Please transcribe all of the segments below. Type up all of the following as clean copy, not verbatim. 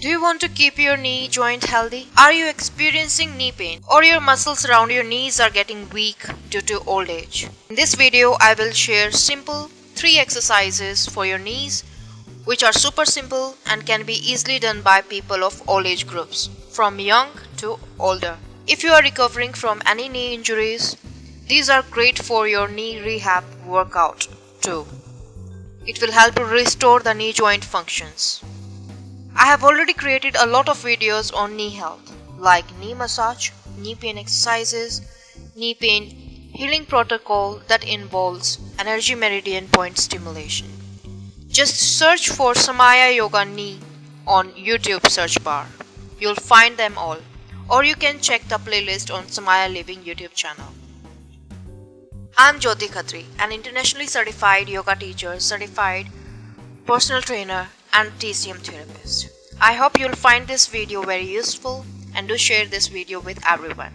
Do you want to keep your knee joint healthy? Are you experiencing knee pain or your muscles around your knees are getting weak due to old age? In this video, I will share simple 3 exercises for your knees which are super simple and can be easily done by people of all age groups, from young to older. If you are recovering from any knee injuries, these are great for your knee rehab workout too. It will help to restore the knee joint functions. I have already created a lot of videos on knee health, like knee massage, knee pain exercises, knee pain healing protocol that involves energy meridian point stimulation. Just search for Samaya Yoga Knee on YouTube search bar. You'll find them all, or you can check the playlist on Samaya Living YouTube channel. I'm Jyoti Khatri, an internationally certified yoga teacher, certified personal trainer and TCM therapist. I hope you'll find this video very useful and do share this video with everyone.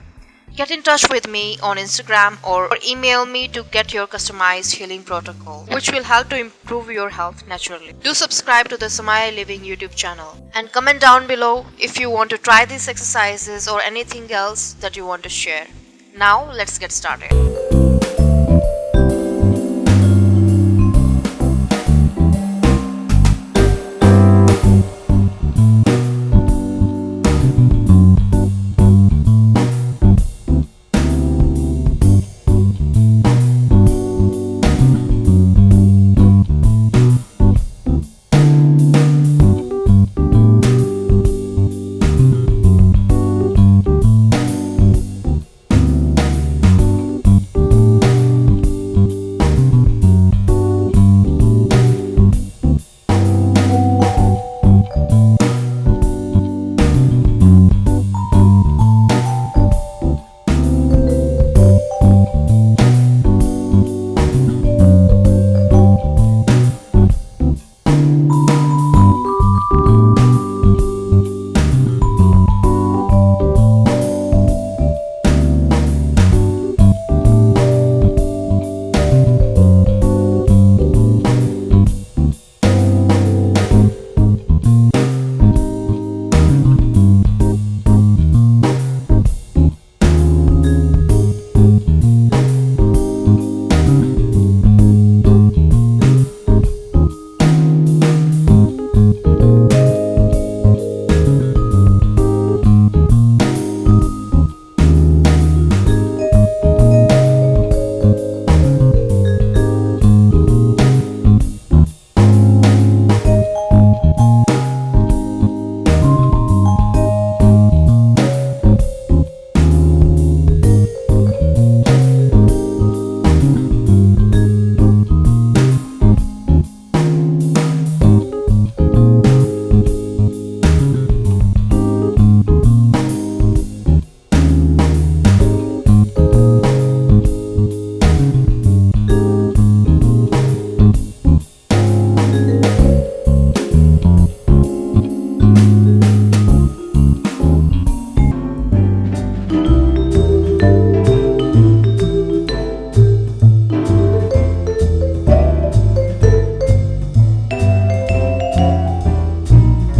Get in touch with me on Instagram or email me to get your customized healing protocol, which will help to improve your health naturally. Do subscribe to the Samaya Living YouTube channel and comment down below if you want to try these exercises or anything else that you want to share. Now let's get started.